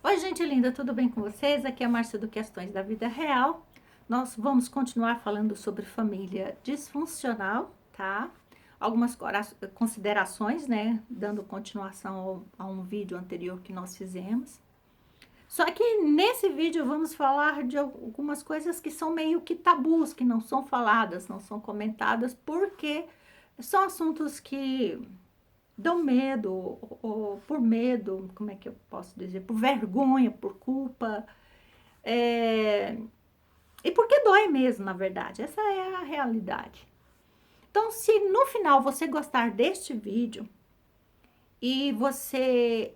Oi, gente linda, tudo bem com vocês? Aqui é a Márcia do Questões da Vida Real. Nós vamos continuar falando sobre família disfuncional, tá? Algumas considerações, né? Dando continuação a um vídeo anterior que nós fizemos. Só que nesse vídeo vamos falar de algumas coisas que são meio que tabus, que não são faladas, não são comentadas, porque são assuntos que dão medo, ou por medo, como é que eu posso dizer? Por vergonha, por culpa, e porque dói mesmo, na verdade. Essa é a realidade. Então, se no final você gostar deste vídeo e você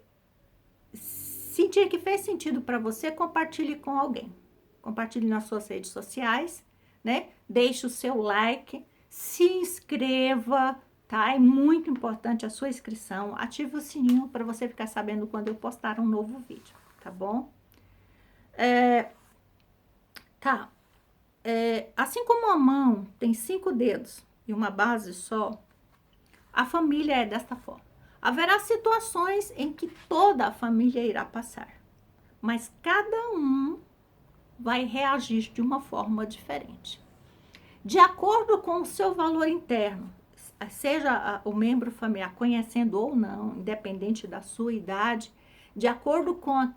sentir que fez sentido para você, compartilhe com alguém. Compartilhe nas suas redes sociais, né? Deixe o seu like, se inscreva, tá? É muito importante a sua inscrição. Ative o sininho para você ficar sabendo quando eu postar um novo vídeo, tá bom? Tá. Assim como a mão tem 5 dedos e uma base só, a família é desta forma. Haverá situações em que toda a família irá passar, mas cada um vai reagir de uma forma diferente. De acordo com o seu valor interno, seja o membro familiar conhecendo ou não, independente da sua idade, de acordo com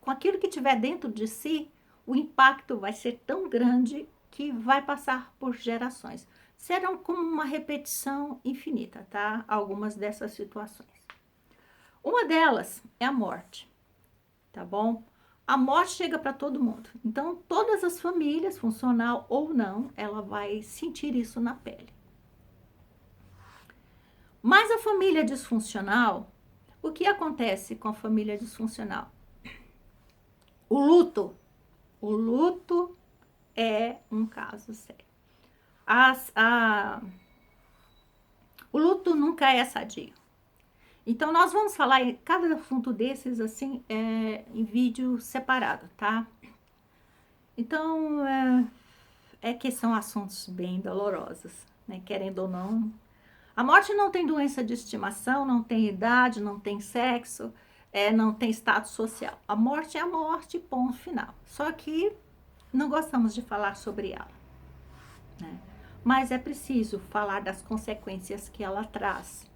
com aquilo que tiver dentro de si, o impacto vai ser tão grande que vai passar por gerações. Serão como uma repetição infinita, tá? Algumas dessas situações. Uma delas é a morte, tá bom? A morte chega para todo mundo. Então, todas as famílias, funcional ou não, ela vai sentir isso na pele. Mas a família disfuncional, o que acontece com a família disfuncional? O luto é um caso sério. O luto nunca é sadio. Então, nós vamos falar em cada assunto desses, assim, em vídeo separado, tá? Então, que são assuntos bem dolorosos, né? Querendo ou não. A morte não tem doença de estimação, não tem idade, não tem sexo, não tem status social. A morte é a morte, ponto final. Só que não gostamos de falar sobre ela, né? Mas é preciso falar das consequências que ela traz.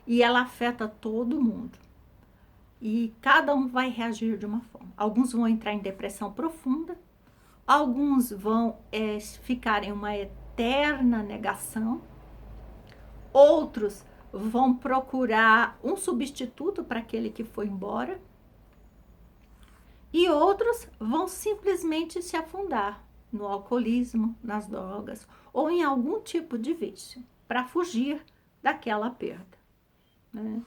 E ela afeta todo mundo. E cada um vai reagir de uma forma. Alguns vão entrar em depressão profunda, alguns vão ficar em uma eterna negação, outros vão procurar um substituto para aquele que foi embora, e outros vão simplesmente se afundar no alcoolismo, nas drogas ou em algum tipo de vício para fugir daquela perda, né?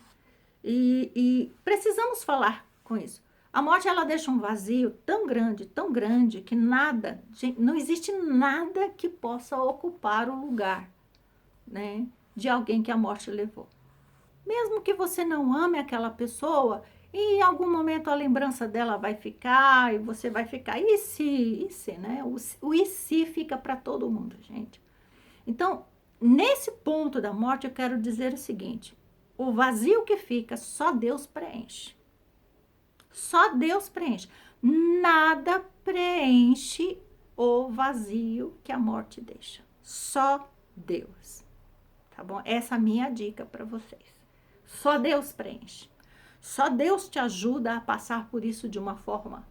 E precisamos falar com isso. A morte, ela deixa um vazio tão grande, que nada, não existe nada que possa ocupar o lugar, né, de alguém que a morte levou. Mesmo que você não ame aquela pessoa, em algum momento a lembrança dela vai ficar e você vai ficar. E se, né? O e se fica para todo mundo, gente. Então, nesse ponto da morte, eu quero dizer o seguinte: o vazio que fica, só Deus preenche. Só Deus preenche. Nada preenche o vazio que a morte deixa. Só Deus. Tá bom? Essa é a minha dica para vocês. Só Deus preenche. Só Deus te ajuda a passar por isso de uma forma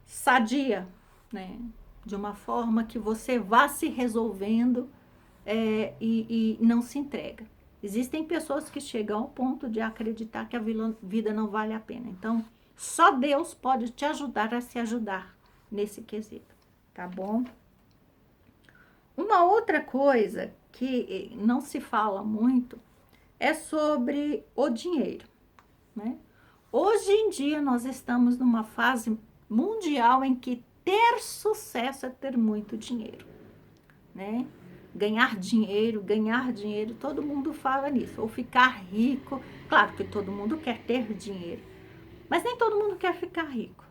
sadia, né? De uma forma que você vá se resolvendo e não se entrega. Existem pessoas que chegam ao ponto de acreditar que a vida não vale a pena. Então, só Deus pode te ajudar a se ajudar nesse quesito, tá bom? Uma outra coisa que não se fala muito é sobre o dinheiro, né? Hoje em dia nós estamos numa fase mundial em que ter sucesso é ter muito dinheiro, né? Ganhar dinheiro, todo mundo fala nisso. Ou ficar rico. Claro que todo mundo quer ter dinheiro, mas nem todo mundo quer ficar rico.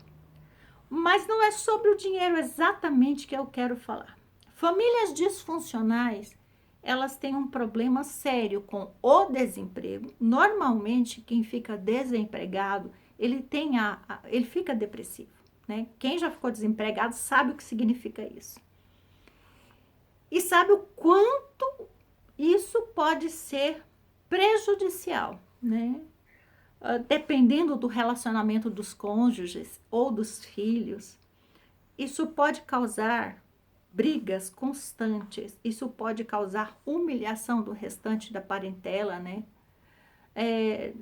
Mas não é sobre o dinheiro exatamente que eu quero falar. Famílias disfuncionais, elas têm um problema sério com o desemprego. Normalmente, quem fica desempregado, ele fica depressivo, né? Quem já ficou desempregado sabe o que significa isso. E sabe o quanto isso pode ser prejudicial, né? Dependendo do relacionamento dos cônjuges ou dos filhos, isso pode causar brigas constantes, isso pode causar humilhação do restante da parentela, né?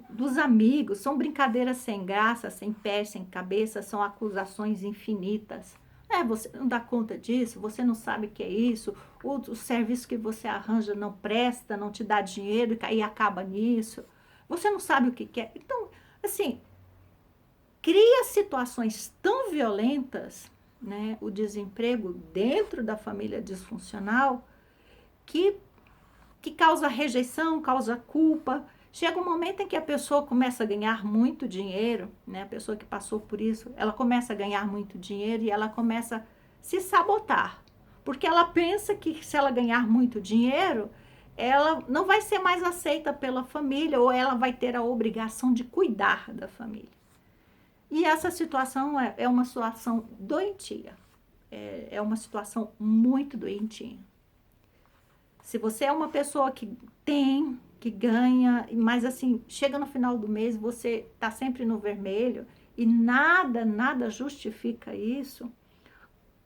Dos amigos, são brincadeiras sem graça, sem pé, sem cabeça, são acusações infinitas. Você não dá conta disso, você não sabe o que é isso, o serviço que você arranja não presta, não te dá dinheiro e acaba nisso, você não sabe o que é. Então, assim, cria situações tão violentas, né, o desemprego dentro da família disfuncional, que causa rejeição, causa culpa. Chega um momento em que a pessoa começa a ganhar muito dinheiro, né? A pessoa que passou por isso, ela começa a ganhar muito dinheiro e ela começa a se sabotar. Porque ela pensa que se ela ganhar muito dinheiro, ela não vai ser mais aceita pela família ou ela vai ter a obrigação de cuidar da família. E essa situação é uma situação doentia. É uma situação muito doentia. Se você é uma pessoa que ganha, mas assim, chega no final do mês, você está sempre no vermelho e nada justifica isso,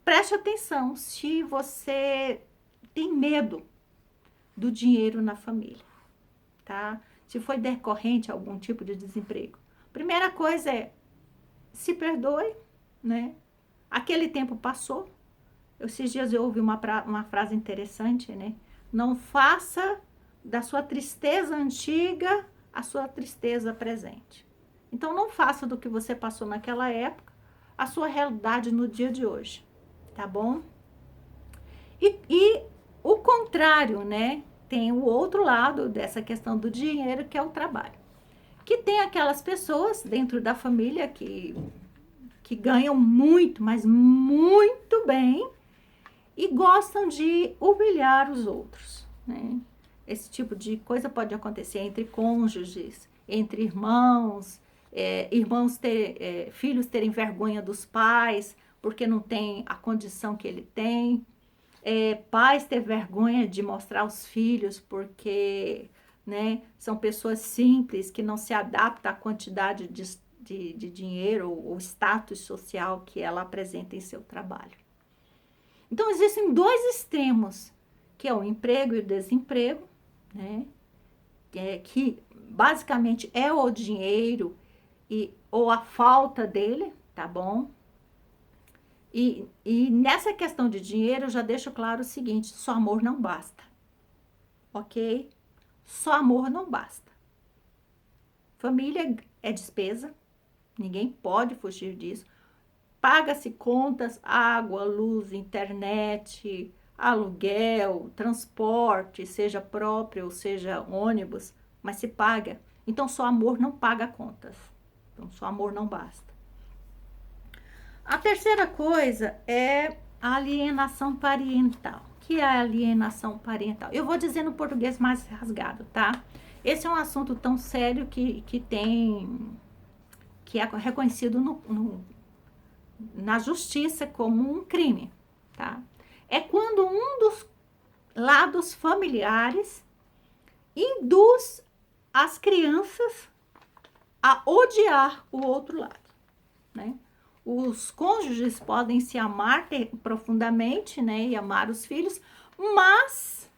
preste atenção se você tem medo do dinheiro na família, tá? Se foi decorrente algum tipo de desemprego. Primeira coisa é, se perdoe, né? Aquele tempo passou. Esses dias eu ouvi uma frase interessante, né? Não faça da sua tristeza antiga a sua tristeza presente. Então, não faça do que você passou naquela época a sua realidade no dia de hoje, tá bom? E o contrário, né? Tem o outro lado dessa questão do dinheiro, que é o trabalho. Que tem aquelas pessoas dentro da família que ganham muito, mas muito bem, e gostam de humilhar os outros, né? Esse tipo de coisa pode acontecer entre cônjuges, entre irmãos, filhos terem vergonha dos pais porque não tem a condição que ele tem, pais ter vergonha de mostrar os filhos porque, né, são pessoas simples que não se adaptam à quantidade de dinheiro ou status social que ela apresenta em seu trabalho. Então, existem dois extremos, que é o emprego e o desemprego, né? Que basicamente é o dinheiro ou a falta dele, tá bom? E nessa questão de dinheiro, eu já deixo claro o seguinte, só amor não basta, ok? Só amor não basta. Família é despesa, ninguém pode fugir disso. Paga-se contas, água, luz, internet, aluguel, transporte, seja próprio ou seja ônibus, mas se paga. Então, só amor não paga contas. Então, só amor não basta. A terceira coisa é a alienação parental. O que é a alienação parental? Eu vou dizer no português mais rasgado, tá? Esse é um assunto tão sério que é reconhecido na justiça como um crime, tá? É quando um dos lados familiares induz as crianças a odiar o outro lado, né? Os cônjuges podem se amar profundamente, né, e amar os filhos, mas,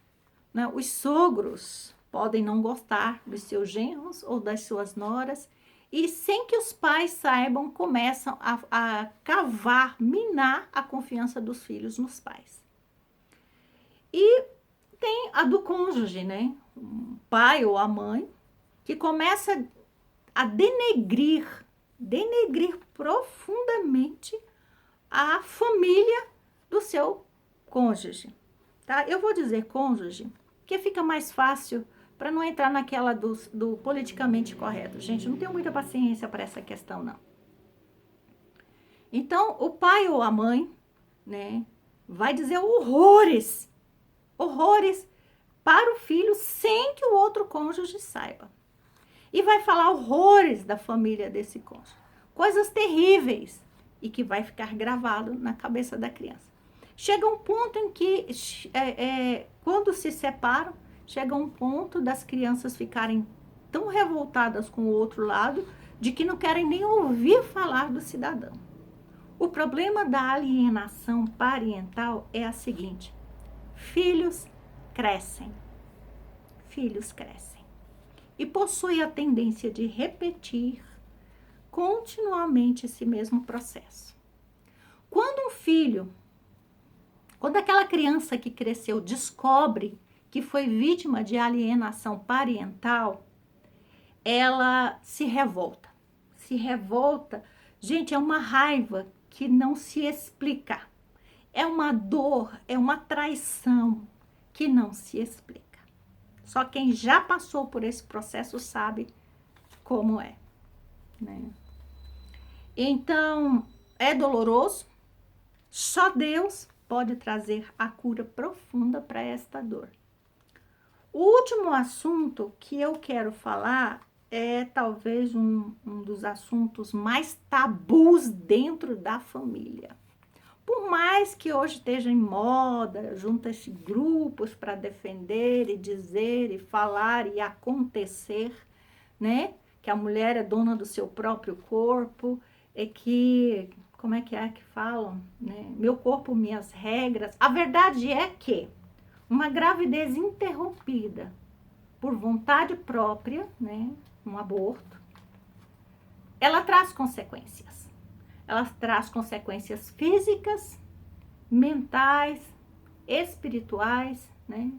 né, os sogros podem não gostar dos seus genros ou das suas noras, e sem que os pais saibam, começam a cavar, minar a confiança dos filhos nos pais. E tem a do cônjuge, né? O pai ou a mãe, que começa a denegrir profundamente a família do seu cônjuge, tá? Eu vou dizer cônjuge, porque fica mais fácil para não entrar naquela do politicamente correto. Gente, não tenho muita paciência para essa questão, não. Então, o pai ou a mãe, né, vai dizer horrores para o filho sem que o outro cônjuge saiba. E vai falar horrores da família desse cônjuge. Coisas terríveis e que vai ficar gravado na cabeça da criança. Chega um ponto em que, quando se separam, chega um ponto das crianças ficarem tão revoltadas com o outro lado, de que não querem nem ouvir falar do cidadão. O problema da alienação parental é a seguinte: filhos crescem. Filhos crescem. E possuem a tendência de repetir continuamente esse mesmo processo. Quando aquela criança que cresceu descobre que foi vítima de alienação parental, ela se revolta. Se revolta, gente, é uma raiva que não se explica. É uma dor, é uma traição que não se explica. Só quem já passou por esse processo sabe como é, né? Então, é doloroso. Só Deus pode trazer a cura profunda para esta dor. O último assunto que eu quero falar é talvez um dos assuntos mais tabus dentro da família. Por mais que hoje esteja em moda, junta-se grupos para defender e dizer e falar e acontecer, né? Que a mulher é dona do seu próprio corpo, é que, como é que falam, né? Meu corpo, minhas regras. A verdade é que uma gravidez interrompida por vontade própria, né? Um aborto, ela traz consequências. Ela traz consequências físicas, mentais, espirituais, né?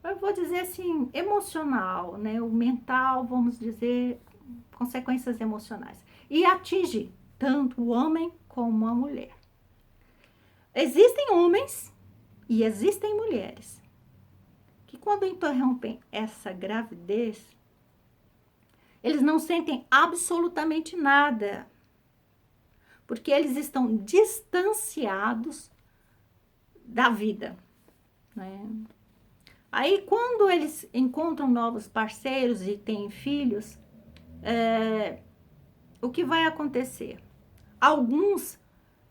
Eu vou dizer assim, emocional, né? O mental, vamos dizer, consequências emocionais. E atinge tanto o homem como a mulher. Existem homens e existem mulheres que, quando interrompem essa gravidez, eles não sentem absolutamente nada, porque eles estão distanciados da vida, né? Aí, quando eles encontram novos parceiros e têm filhos, o que vai acontecer? Alguns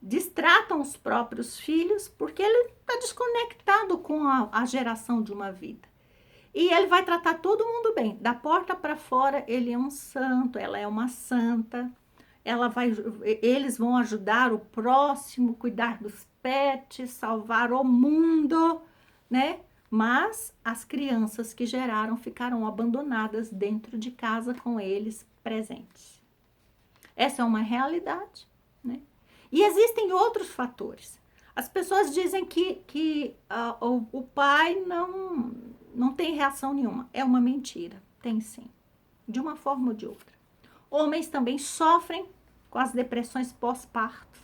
distratam os próprios filhos porque ele está desconectado com a geração de uma vida. E ele vai tratar todo mundo bem. Da porta para fora, ele é um santo, ela é uma santa. Eles vão ajudar o próximo, cuidar dos pets, salvar o mundo, né? Mas as crianças que geraram ficaram abandonadas dentro de casa com eles presentes. Essa é uma realidade, né? E existem outros fatores. As pessoas dizem que o pai não tem reação nenhuma. É uma mentira. Tem sim. De uma forma ou de outra. Homens também sofrem com as depressões pós-parto,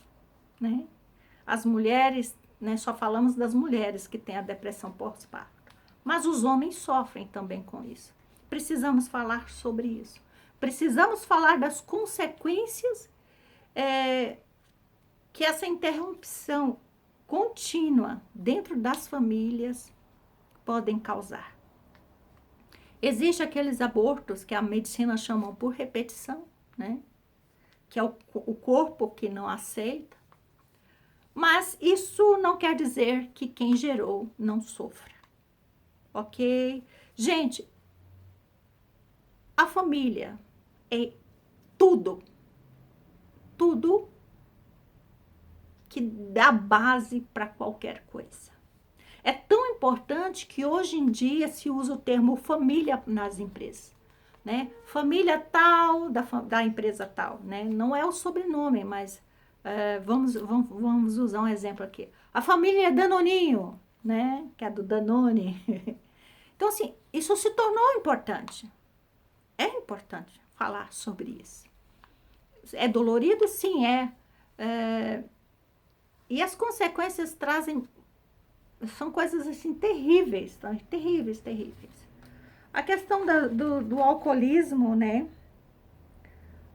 né? As mulheres, né, só falamos das mulheres que têm a depressão pós-parto. Mas os homens sofrem também com isso. Precisamos falar sobre isso. Precisamos falar das consequências que essa interrupção contínua dentro das famílias podem causar. Existem aqueles abortos que a medicina chama por repetição, né? Que é o corpo que não aceita. Mas isso não quer dizer que quem gerou não sofra, ok? Gente, a família é tudo que dá base para qualquer coisa. É tão importante que hoje em dia se usa o termo família nas empresas, né? Família tal, da empresa tal, né? Não é o sobrenome, mas vamos usar um exemplo aqui. A família Danoninho, né? Que é do Danone. Então, assim, isso se tornou importante. É importante falar sobre isso. É dolorido? Sim, é. E as consequências são coisas assim terríveis, tá? Terríveis. A questão do alcoolismo, né?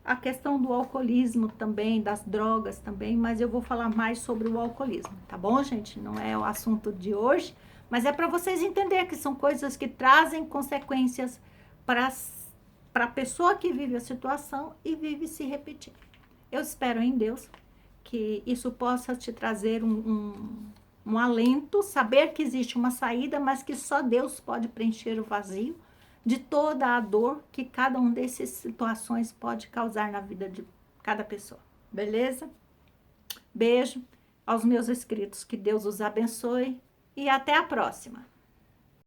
A questão do alcoolismo também, das drogas também, mas eu vou falar mais sobre o alcoolismo, tá bom, gente? Não é o assunto de hoje, Mas é para vocês entenderem que são coisas que trazem consequências para a pessoa que vive a situação e vive se repetindo. Eu espero em Deus que isso possa te trazer um alento, saber que existe uma saída, mas que só Deus pode preencher o vazio de toda a dor que cada um dessas situações pode causar na vida de cada pessoa. Beleza? Beijo aos meus inscritos, que Deus os abençoe e até a próxima.